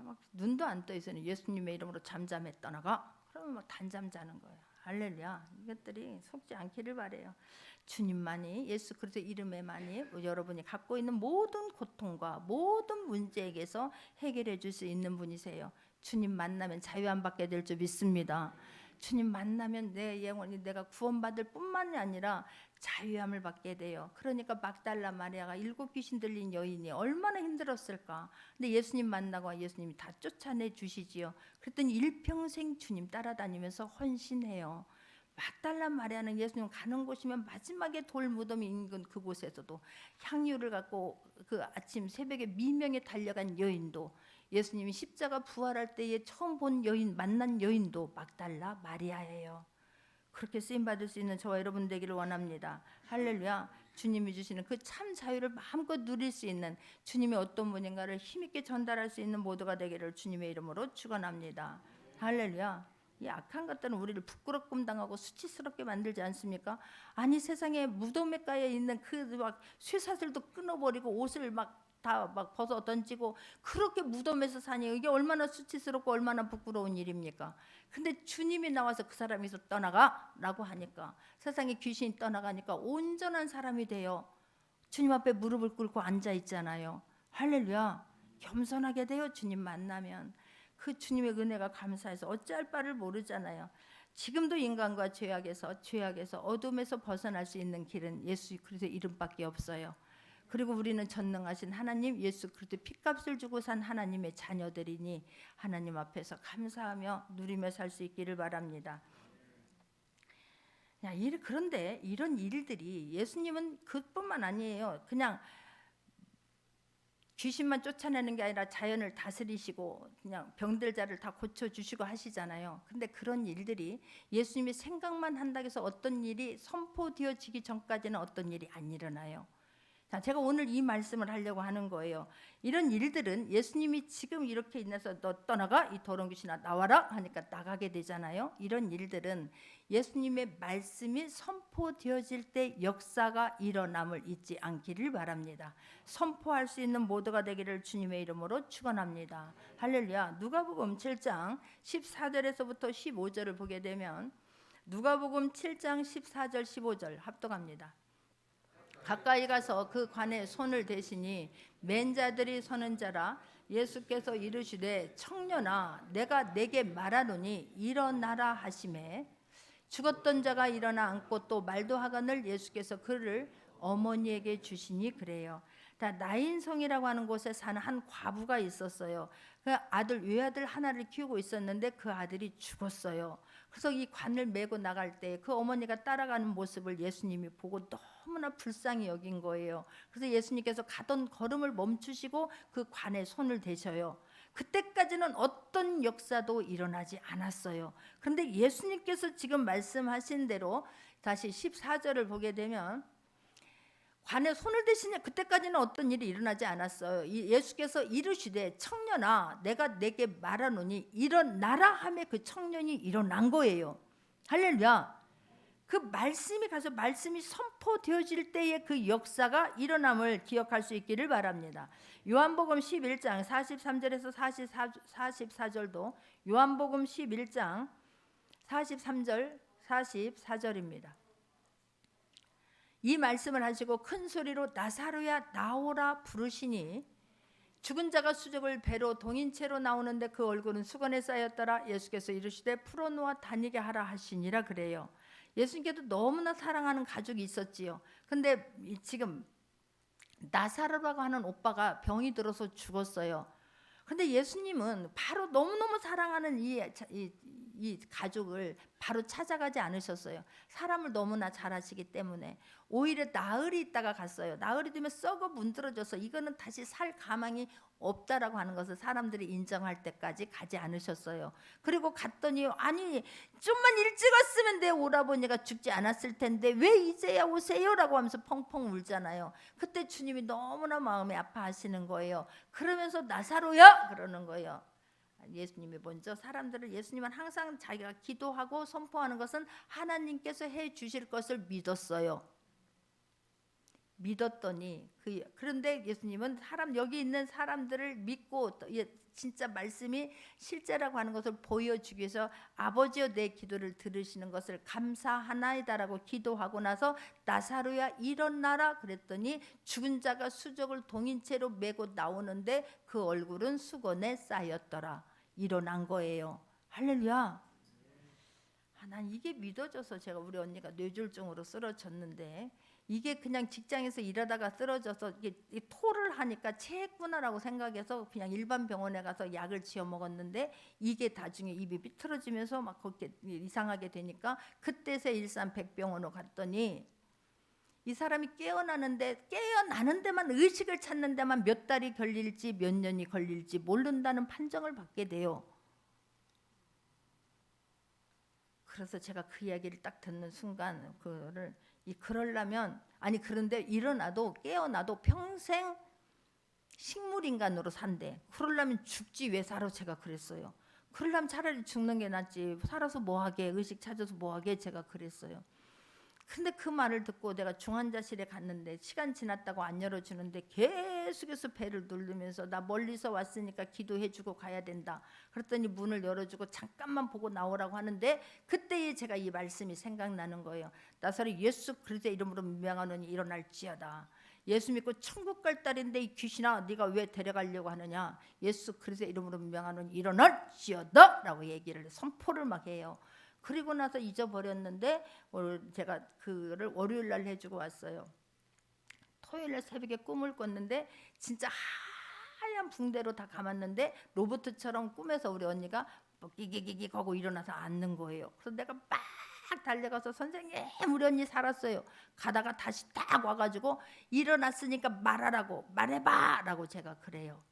막 눈도 안 떠 있어요. 예수님의 이름으로 잠잠해 떠나가. 그러면 막 단잠 자는 거예요. 할렐루야. 이것들이 속지 않기를 바래요. 주님만이 예수 그리스도 이름에만이 여러분이 갖고 있는 모든 고통과 모든 문제에게서 해결해 줄 수 있는 분이세요. 주님 만나면 자유 안 받게 될 줄 믿습니다. 주님 만나면 내 영혼이 내가 구원받을 뿐만이 아니라 자유함을 받게 돼요. 그러니까 막달라 마리아가 7 귀신 들린 여인이 얼마나 힘들었을까. 근데 예수님 만나고 예수님이 다 쫓아내 주시지요. 그랬더니 일평생 주님 따라다니면서 헌신해요. 막달라 마리아는 예수님 가는 곳이면 마지막에 돌 무덤이 인근 그곳에서도 향유를 갖고 그 아침 새벽에 미명에 달려간 여인도 예수님이 십자가 부활할 때에 처음 본 여인 만난 여인도 막달라 마리아예요. 그렇게 쓰임 받을 수 있는 저와 여러분 되기를 원합니다. 할렐루야. 주님이 주시는 그 참 자유를 마음껏 누릴 수 있는 주님이 어떤 분인가를 힘있게 전달할 수 있는 모두가 되기를 주님의 이름으로 축원합니다. 할렐루야. 이 악한 것들은 우리를 부끄럽게 당하고 수치스럽게 만들지 않습니까? 아니 세상에 무덤가에 있는 그 막 쇠사슬도 끊어버리고 옷을 막 다 막 벗어 던지고 그렇게 무덤에서 사니 이게 얼마나 수치스럽고 얼마나 부끄러운 일입니까? 근데 주님이 나와서 그 사람에서 떠나가라고 하니까 세상에 귀신이 떠나가니까 온전한 사람이 돼요. 주님 앞에 무릎을 꿇고 앉아 있잖아요. 할렐루야. 겸손하게 돼요. 주님 만나면. 그 주님의 은혜가 감사해서 어찌할 바를 모르잖아요. 지금도 인간과 죄악에서 어둠에서 벗어날 수 있는 길은 예수 그리스도의 이름밖에 없어요. 그리고 우리는 전능하신 하나님 예수 그리스도 핏값을 주고 산 하나님의 자녀들이니 하나님 앞에서 감사하며 누리며 살 수 있기를 바랍니다. 그런데 이런 일들이 예수님은 그뿐만 아니에요. 그냥 귀신만 쫓아내는 게 아니라 자연을 다스리시고 그냥 병들 자를 다 고쳐주시고 하시잖아요. 근데 그런 일들이 예수님이 생각만 한다고 해서 어떤 일이 선포되어지기 전까지는 어떤 일이 안 일어나요. 자, 제가 오늘 이 말씀을 하려고 하는 거예요. 이런 일들은 예수님이 지금 이렇게 인해서 너 떠나가 이 더러운 귀신아 나와라 하니까 나가게 되잖아요. 이런 일들은 예수님의 말씀이 선포되어질 때 역사가 일어남을 잊지 않기를 바랍니다. 선포할 수 있는 모두가 되기를 주님의 이름으로 축원합니다. 할렐루야. 누가복음 7장 14절에서부터 15절을 보게 되면 누가복음 7장 14절 15절 합독합니다. 가까이 가서 그 관에 손을 대시니 맨 자들이 서는 자라. 예수께서 이르시되 청년아 내가 내게 말하노니 일어나라 하시매 죽었던 자가 일어나 앉고 또 말도 하거늘 예수께서 그를 어머니에게 주시니 그래요. 나인성이라고 하는 곳에 사는 한 과부가 있었어요. 그 외아들 하나를 키우고 있었는데 그 아들이 죽었어요. 그래서 이 관을 메고 나갈 때 그 어머니가 따라가는 모습을 예수님이 보고 너무나 불쌍히 여긴 거예요. 그래서 예수님께서 가던 걸음을 멈추시고 그 관에 손을 대셔요. 그때까지는 어떤 역사도 일어나지 않았어요. 그런데 예수님께서 지금 말씀하신 대로 다시 14절을 보게 되면 관에 손을 대시냐 그때까지는 어떤 일이 일어나지 않았어요. 예수께서 이르시되 청년아 내가 내게 말하노니 일어나라 하며 그 청년이 일어난 거예요. 할렐루야. 그 말씀이 선포되어질 때의 그 역사가 일어남을 기억할 수 있기를 바랍니다. 요한복음 11장 43절에서 44절도 요한복음 11장 43절 44절입니다. 이 말씀을 하시고 큰 소리로 나사로야 나오라 부르시니 죽은 자가 수족을 배로 동인채로 나오는데 그 얼굴은 수건에 쌓였더라. 예수께서 이르시되 풀어놓아 다니게 하라 하시니라 그래요. 예수님께도 너무나 사랑하는 가족이 있었지요. 근데 지금 나사로라고 하는 오빠가 병이 들어서 죽었어요. 근데 예수님은 바로 너무너무 사랑하는 이 가족을 바로 찾아가지 않으셨어요. 사람을 너무나 잘 아시기 때문에 오히려 나흘이 있다가 갔어요. 나흘이 되면 썩어 문드러져서 이거는 다시 살 가망이 없다라고 하는 것을 사람들이 인정할 때까지 가지 않으셨어요. 그리고 갔더니 아니 좀만 일찍 왔으면 내 오라버니가 죽지 않았을 텐데 왜 이제야 오세요라고 하면서 펑펑 울잖아요. 그때 주님이 너무나 마음이 아파하시는 거예요. 그러면서 나사로야 그러는 거예요. 예수님이 먼저 사람들을 예수님은 항상 자기가 기도하고 선포하는 것은 하나님께서 해 주실 것을 믿었어요. 믿었더니 그런데 예수님은 여기 있는 사람들을 믿고 진짜 말씀이 실제라고 하는 것을 보여주기 위해서 아버지여 내 기도를 들으시는 것을 감사하나이다라고 기도하고 나서 나사로야 일어나라 그랬더니 죽은 자가 수족을 동인채로 메고 나오는데 그 얼굴은 수건에 쌓였더라. 일어난 거예요. 할렐루야. 난 이게 믿어져서 제가 우리 언니가 뇌졸중으로 쓰러졌는데 이게 그냥 직장에서 일하다가 쓰러져서 이게 토를 하니까 체했구나라고 생각해서 그냥 일반 병원에 가서 약을 지어 먹었는데 이게 나중에 입이 비틀어지면서 막 그렇게 이상하게 되니까 그때서 일산백병원으로 갔더니 이 사람이 깨어나는 데만 의식을 찾는 데만 몇 달이 걸릴지 몇 년이 걸릴지 모른다는 판정을 받게 돼요. 그래서 제가 그 이야기를 딱 듣는 순간 그러려면 그런데 일어나도 깨어나도 평생 식물인간으로 산대. 그러려면 죽지 왜 살아 제가 그랬어요. 그러려면 차라리 죽는 게 낫지. 살아서 뭐하게 의식 찾아서 뭐하게 제가 그랬어요. 근데 그 말을 듣고 내가 중환자실에 갔는데 시간 지났다고 안 열어주는데 계속해서 배를 누르면서 나 멀리서 왔으니까 기도해주고 가야 된다. 그랬더니 문을 열어주고 잠깐만 보고 나오라고 하는데 그때에 제가 이 말씀이 생각나는 거예요. 나사로 예수 그리스도의 이름으로 명하노니 일어날지어다. 예수 믿고 천국 갈 딸인데 이 귀신아 네가 왜 데려가려고 하느냐. 예수 그리스도의 이름으로 명하노니 일어날지어다 라고 얘기를 선포를 막 해요. 그리고 나서 잊어버렸는데 제가 그거를 월요일 날 해주고 왔어요. 토요일 날 새벽에 꿈을 꿨는데 진짜 하얀 붕대로 다 감았는데 로봇처럼 꿈에서 우리 언니가 끼기기기 하고 일어나서 앉는 거예요. 그래서 내가 막 달려가서 선생님 우리 언니 살았어요. 가다가 다시 딱 와가지고 일어났으니까 말하라고 말해봐 라고 제가 그래요.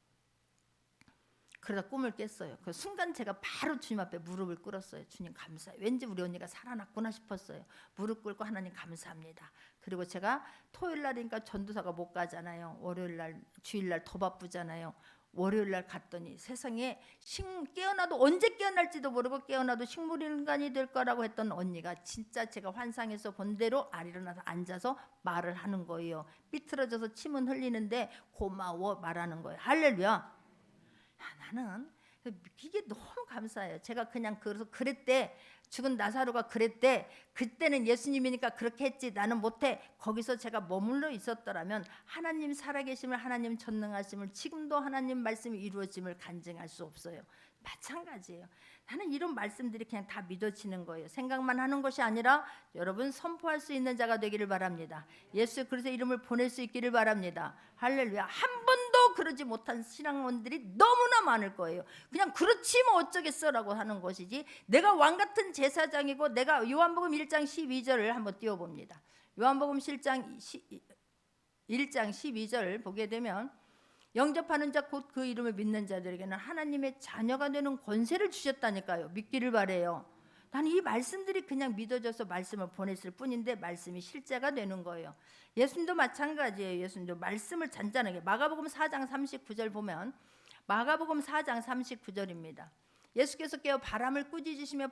그러다 꿈을 깼어요. 그 순간 제가 바로 주님 앞에 무릎을 꿇었어요. 주님 감사해요. 왠지 우리 언니가 살아났구나 싶었어요. 무릎 꿇고 하나님 감사합니다. 그리고 제가 토요일 날이니까 전도사가 못 가잖아요. 월요일 날 주일 날 더 바쁘잖아요. 월요일 날 갔더니 세상에 깨어나도 언제 깨어날지도 모르고 깨어나도 식물인간이 될 거라고 했던 언니가 진짜 제가 환상에서 본 대로 일어나서 앉아서 말을 하는 거예요. 삐뚤어져서 침은 흘리는데 고마워 말하는 거예요. 할렐루야. 나는 이게 너무 감사해요. 제가 그냥 그랬대. 죽은 나사로가 그랬대. 그때는 예수님이니까 그렇게 했지 나는 못해. 거기서 제가 머물러 있었더라면 하나님 살아계심을, 하나님 전능하심을, 지금도 하나님 말씀이 이루어짐을 간증할 수 없어요. 마찬가지예요. 나는 이런 말씀들이 그냥 다 믿어지는 거예요. 생각만 하는 것이 아니라 여러분 선포할 수 있는 자가 되기를 바랍니다. 예수 그리스도의 이름을 보낼 수 있기를 바랍니다. 할렐루야. 한 번도 그러지 못한 신앙원들이 너무나 많을 거예요. 그냥 그렇지 뭐 어쩌겠어라고 하는 것이지, 내가 왕같은 제사장이고, 내가 요한복음 1장 12절을 한번 띄워봅니다. 요한복음 1장 12절 보게 되면 영접하는 자 곧 그 이름을 믿는 자들에게는 하나님의 자녀가 되는 권세를 주셨다니까요. 믿기를 바래요. 나는 이 말씀들이 그냥 믿어져서 말씀을 보냈을 뿐인데 말씀이 실제가 되는 거예요. 예수님도 마찬가지예요. 예수님도 말씀을 잔잔하게, 마가복음 4장 39절 보면, 마가복음 4장 39절입니다. 예수께서 깨어 바람을 꾸짖으시며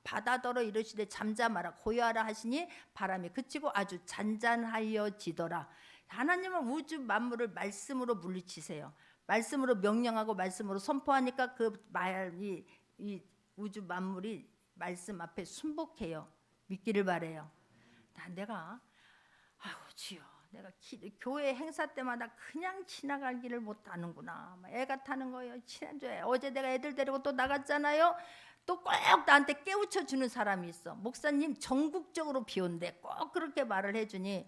바다더러 이르시되 잠잠하라 고요하라 하시니 바람이 그치고 아주 잔잔하여지더라. 하나님은 우주 만물을 말씀으로 물리치세요. 말씀으로 명령하고 말씀으로 선포하니까 이 우주 만물이 말씀 앞에 순복해요. 믿기를 바래요. 내가 주여, 내가 교회 행사 때마다 그냥 지나갈 길을 못하는구나. 애가 타는 거예요. 지난주에 어제 내가 애들 데리고 또 나갔잖아요. 또 꼭 나한테 깨우쳐 주는 사람이 있어. 목사님 전국적으로 비 온대. 꼭 그렇게 말을 해주니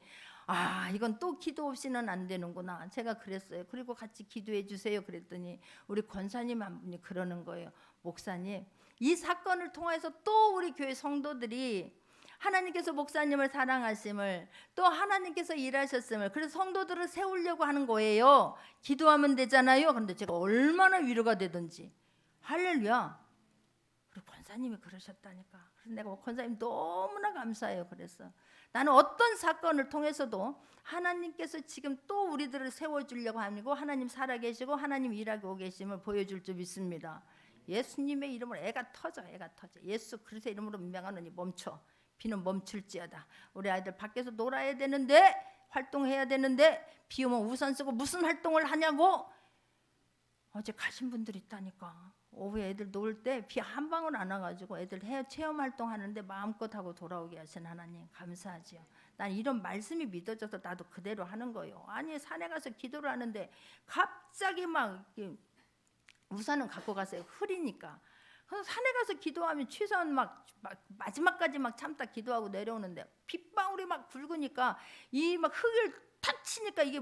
이건 또 기도 없이는 안 되는구나. 제가 그랬어요. 그리고 같이 기도해 주세요 그랬더니 우리 권사님 한 분이 그러는 거예요. 목사님, 이 사건을 통해서 또 우리 교회 성도들이 하나님께서 목사님을 사랑하심을, 또 하나님께서 일하셨음을, 그래서 성도들을 세우려고 하는 거예요. 기도하면 되잖아요. 그런데 제가 얼마나 위로가 되든지. 할렐루야. 그리고 권사님이 그러셨다니까. 그래서 내가 권사님 너무나 감사해요. 그래서 나는 어떤 사건을 통해서도 하나님께서 지금 또 우리들을 세워주려고 하고 하나님 살아계시고 하나님 일하고 계심을 보여줄 줄 믿습니다. 예수님의 이름으로 애가 터져. 예수 그리스도의 이름으로 명하노니 멈춰. 비는 멈출지어다. 우리 아이들 밖에서 놀아야 되는데, 활동해야 되는데 비 오면 우산 쓰고 무슨 활동을 하냐고. 어제 가신 분들 있다니까. 오후에 애들 놀 때 비 한 방울 안 와가지고 애들 체험 활동하는데 마음껏 하고 돌아오게 하신 하나님 감사하지요. 난 이런 말씀이 믿어져서 나도 그대로 하는 거예요. 아니 산에 가서 기도를 하는데 갑자기 막 우산은 갖고 가세요. 흐리니까. 그래서 산에 가서 기도하면 최소한 막 마지막까지 막 참다 기도하고 내려오는데 빗방울이 막 굵으니까 이 막 흙을 탁 치니까 이게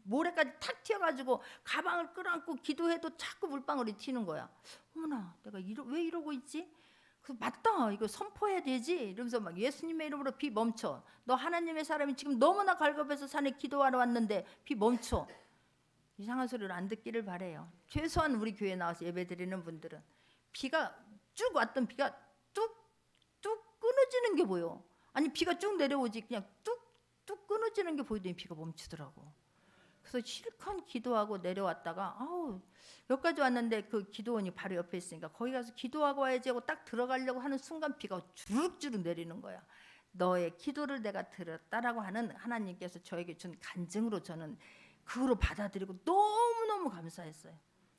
모래까지 탁 튀어가지고 가방을 끌어안고 기도해도 자꾸 물방울이 튀는 거야. 어머나, 내가 왜 이러고 있지? 그래서 맞다, 이거 선포해야 되지. 이러면서 막 예수님의 이름으로 비 멈춰. 너 하나님의 사람이 지금 너무나 갈급해서 산에 기도하러 왔는데 비 멈춰. 이상한 소리를 안 듣기를 바래요. 최소한 우리 교회에 나와서 예배드리는 분들은 비가 쭉 왔던 비가 뚝뚝 끊어지는 게 보여. 아니 비가 쭉 내려오지 그냥 뚝뚝 끊어지는 게 보이더니 비가 멈추더라고. 그래서 실컷 기도하고 내려왔다가 여기까지 왔는데 그 기도원이 바로 옆에 있으니까 거기 가서 기도하고 와야지 하고 딱 들어가려고 하는 순간 비가 주룩주룩 내리는 거야. 너의 기도를 내가 들었다라고 하는 하나님께서 저에게 준 간증으로 저는 그거로 받아들이고 너무너무 감사했어요.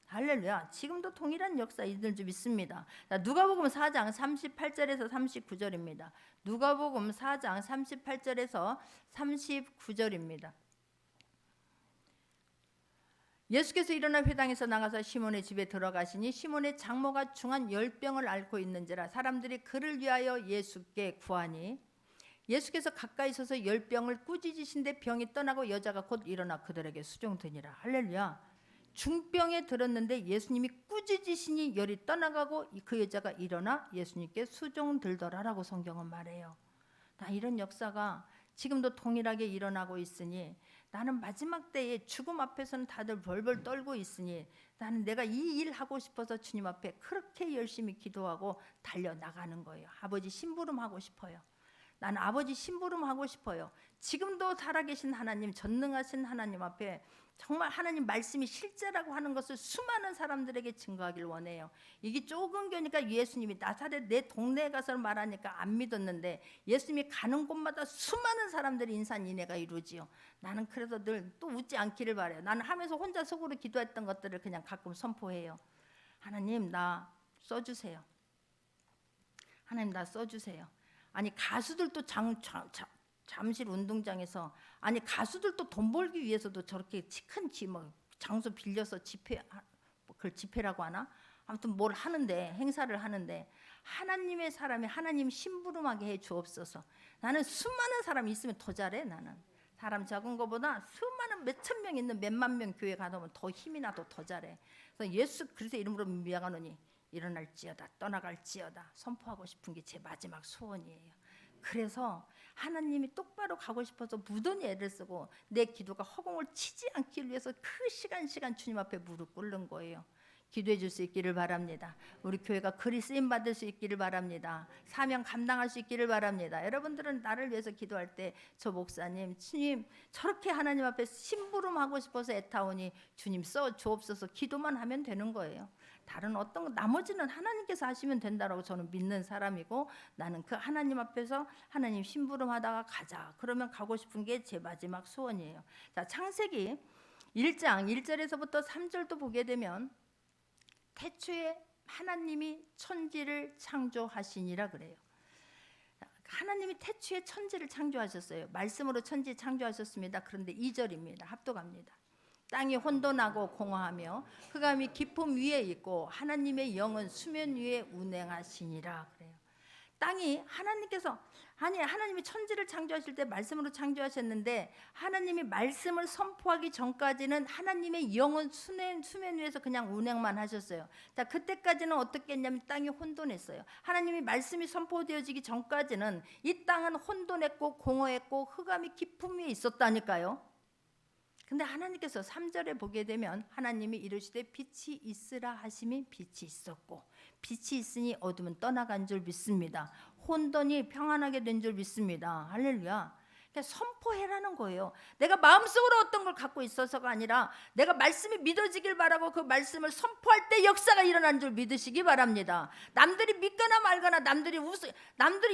할렐루야. 지금도 동일한 역사 있는 줄 믿습니다. 누가복음 4장 38절에서 39절입니다. 누가복음 4장 38절에서 39절입니다. 예수께서 일어나 회당에서 나가서 시몬의 집에 들어가시니 시몬의 장모가 중한 열병을 앓고 있는지라 사람들이 그를 위하여 예수께 구하니 예수께서 가까이 서서 열병을 꾸짖으신데 병이 떠나고 여자가 곧 일어나 그들에게 수종드니라. 할렐루야. 중병에 들었는데 예수님이 꾸짖으시니 열이 떠나가고 그 여자가 일어나 예수님께 수종들더라라고 성경은 말해요. 나 이런 역사가 지금도 동일하게 일어나고 있으니 나는 마지막 때에 죽음 앞에서는 다들 벌벌 떨고 있으니 나는 내가 이 일 하고 싶어서 주님 앞에 그렇게 열심히 기도하고 달려나가는 거예요. 아버지 심부름하고 싶어요. 나는 아버지 심부름하고 싶어요. 지금도 살아계신 하나님, 전능하신 하나님 앞에 정말 하나님 말씀이 실제라고 하는 것을 수많은 사람들에게 증거하길 원해요. 이게 조금 겨니까 예수님이 나사렛 내 동네에 가서 말하니까 안 믿었는데 예수님이 가는 곳마다 수많은 사람들이 인산인해가 이루지요. 나는 그래서 늘 또 웃지 않기를 바라요. 나는 하면서 혼자 속으로 기도했던 것들을 그냥 가끔 선포해요. 하나님 나 써주세요. 하나님 나 써주세요. 아니 가수들도 잠실 운동장에서 아니 가수들도 돈 벌기 위해서도 저렇게 큰 장소 빌려서 그걸 집회라고 하나? 아무튼 뭘 하는데 행사를 하는데 하나님의 사람이 하나님 심부름하게 해 주옵소서. 나는 수많은 사람이 있으면 더 잘해. 나는 사람 적은 것보다 수많은 몇천 명 있는 몇만 명 교회 가다 보면 더 힘이 나도 더 잘해. 그래서 예수 그리스도의 이름으로 명하노니 일어날지어다 떠나갈지어다 선포하고 싶은 게 제 마지막 소원이에요. 그래서 하나님이 똑바로 가고 싶어서 무던히 애를 쓰고 내 기도가 허공을 치지 않기 위해서 그 시간 주님 앞에 무릎 꿇는 거예요. 기도해 줄 수 있기를 바랍니다. 우리 교회가 그리 쓰임 받을 수 있기를 바랍니다. 사명 감당할 수 있기를 바랍니다. 여러분들은 나를 위해서 기도할 때 저 목사님, 주님 저렇게 하나님 앞에 심부름하고 싶어서 애타오니 주님 써 주옵소서 기도만 하면 되는 거예요. 다른 어떤 거 나머지는 하나님께서 하시면 된다라고 저는 믿는 사람이고 나는 그 하나님 앞에서 하나님 심부름하다가 가자. 그러면 가고 싶은 게 제 마지막 소원이에요. 자, 창세기 1장 1절에서부터 3절도 보게 되면 태초에 하나님이 천지를 창조하시니라 그래요. 하나님이 태초에 천지를 창조하셨어요. 말씀으로 천지 창조하셨습니다. 그런데 2절입니다. 합독합니다. 땅이 혼돈하고 공허하며 흑암이 깊음 위에 있고 하나님의 영은 수면 위에 운행하시니라 그래요. 땅이 하나님이 천지를 창조하실 때 말씀으로 창조하셨는데 하나님이 말씀을 선포하기 전까지는 하나님의 영은 수면 위에서 그냥 운행만 하셨어요. 자, 그때까지는 어떻게 했냐면 땅이 혼돈했어요. 하나님이 말씀이 선포되어지기 전까지는 이 땅은 혼돈했고 공허했고 흑암이 깊음 위에 있었다니까요. 근데 하나님께서 3절에 보게 되면 하나님이 이르시되 빛이 있으라 하심이 빛이 있었고 빛이 있으니 어둠은 떠나간 줄 믿습니다. 혼돈이 평안하게 된 줄 믿습니다. 할렐루야. 선포해라는 거예요. 내가 마음속으로 어떤 걸 갖고 있어서가 아니라 내가 말씀이 믿어지길 바라고 그 말씀을 선포할 때 역사가 일어난 줄 믿으시기 바랍니다. 남들이 믿거나 말거나 남들이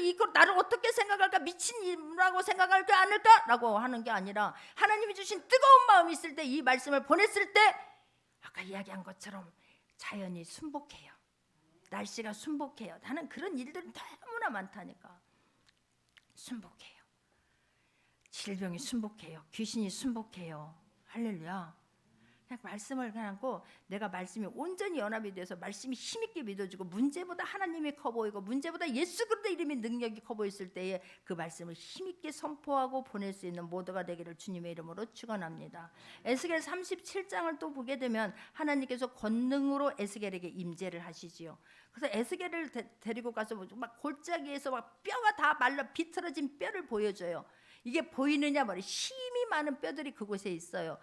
이걸 나를 어떻게 생각할까 미친이라고 생각할까 않을까라고 하는 게 아니라 하나님이 주신 뜨거운 마음이 있을 때 이 말씀을 보냈을 때 아까 이야기한 것처럼 자연이 순복해요. 날씨가 순복해요. 나는 그런 일들은 너무나 많다니까. 순복해요. 질병이 순복해요. 귀신이 순복해요. 할렐루야. 그냥 말씀을 갖고 내가 말씀이 온전히 연합이 돼서 말씀이 힘있게 믿어지고 문제보다 하나님이 커 보이고 문제보다 예수 그리스도의 이름의 능력이 커 보였을 때에 그 말씀을 힘있게 선포하고 보낼 수 있는 모두가 되기를 주님의 이름으로 축원합니다. 에스겔 37장을 또 보게 되면 하나님께서 권능으로 에스겔에게 임재를 하시지요. 그래서 에스겔을 데리고 가서 막 골짜기에서 막 뼈가 다 말라 비틀어진 뼈를 보여줘요. 이게 보이느냐 말이에요. 힘이 많은 뼈들이 그곳에 있어요.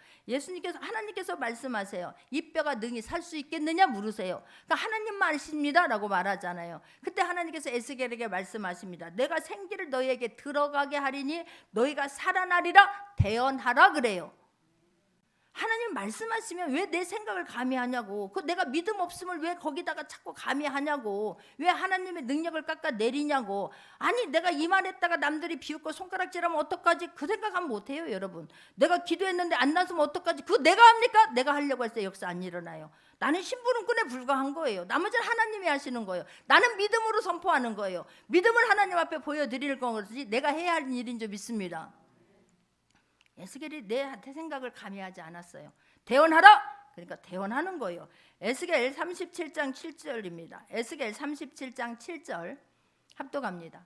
하나님께서 말씀하세요. 이 뼈가 능히 살 수 있겠느냐 물으세요. 그러니까 하나님 말씀입니다 라고 말하잖아요. 그때 하나님께서 에스겔에게 말씀하십니다. 내가 생기를 너희에게 들어가게 하리니 너희가 살아나리라 대언하라 그래요. 하나님 말씀하시면 왜 내 생각을 감히 하냐고. 내가 믿음 없음을 왜 거기다가 자꾸 감히 하냐고. 왜 하나님의 능력을 깎아 내리냐고. 아니 내가 이 말했다가 남들이 비웃고 손가락질하면 어떡하지? 그 생각하면 못해요 여러분. 내가 기도했는데 안 나서면 어떡하지? 그거 내가 합니까? 내가 하려고 할 때 역사 안 일어나요. 나는 심부름꾼에 불과한 거예요. 나머지는 하나님이 하시는 거예요. 나는 믿음으로 선포하는 거예요. 믿음을 하나님 앞에 보여드릴 것이지 내가 해야 할 일인 줄 믿습니다. 에스겔이 내 생각을 감히 하지 않았어요. 대언하라 그러니까 대언하는 거예요. 에스겔 37장 7절입니다. 에스겔 37장 7절 합독합니다.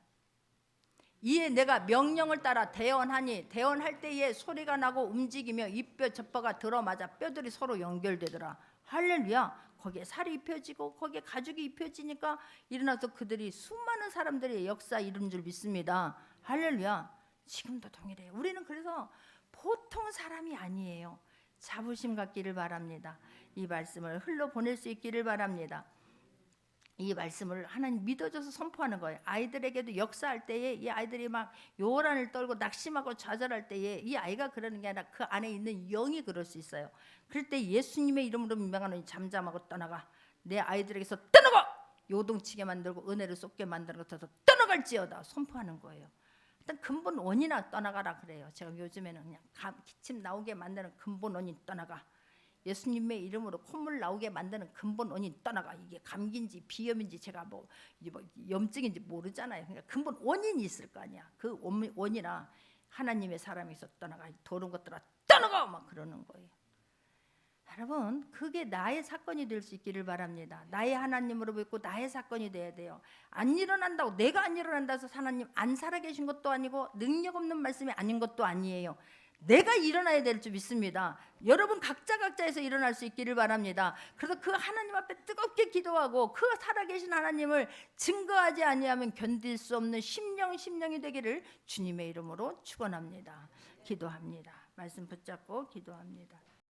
이에 내가 명령을 따라 대언하니 대언할 때에 소리가 나고 움직이며 이뼈 젖바가 들어맞아 뼈들이 서로 연결되더라. 할렐루야. 거기에 살이 입혀지고 거기에 가죽이 입혀지니까 일어나서 그들이 수많은 사람들의 역사 이룬 줄 믿습니다. 할렐루야. 지금도 동일해요. 우리는 그래서 보통 사람이 아니에요. 자부심 갖기를 바랍니다. 이 말씀을 흘러보낼 수 있기를 바랍니다. 이 말씀을 하나님 믿어줘서 선포하는 거예요. 아이들에게도 역사할 때에 이 아이들이 막 요란을 떨고 낙심하고 좌절할 때에 이 아이가 그러는 게 아니라 그 안에 있는 영이 그럴 수 있어요. 그럴 때 예수님의 이름으로 명하노니 잠잠하고 떠나가. 내 아이들에게서 떠나가. 요동치게 만들고 은혜를 쏟게 만드는 것부터 떠나갈지어다 선포하는 거예요. 일단 근본 원인아 떠나가라 그래요. 제가 요즘에는 그냥 기침 나오게 만드는 근본 원인 떠나가. 예수님의 이름으로 콧물 나오게 만드는 근본 원인 떠나가. 이게 감기인지 비염인지 제가 뭐 염증인지 모르잖아요. 그러니까 근본 원인이 있을 거 아니야. 그 원인아 하나님의 사람에서 떠나가. 더러운 것들아 떠나가 막 그러는 거예요. 여러분 그게 나의 사건이 될 수 있기를 바랍니다. 나의 하나님으로 믿고 나의 사건이 돼야 돼요. 안 일어난다고 내가 안 일어난다고 해서 하나님 안 살아계신 것도 아니고 능력 없는 말씀이 아닌 것도 아니에요. 내가 일어나야 될 줄 믿습니다. 여러분 각자에서 일어날 수 있기를 바랍니다. 그래서 그 하나님 앞에 뜨겁게 기도하고 그 살아계신 하나님을 증거하지 아니하면 견딜 수 없는 심령이 되기를 주님의 이름으로 축원합니다. 기도합니다. 말씀 붙잡고 기도합니다.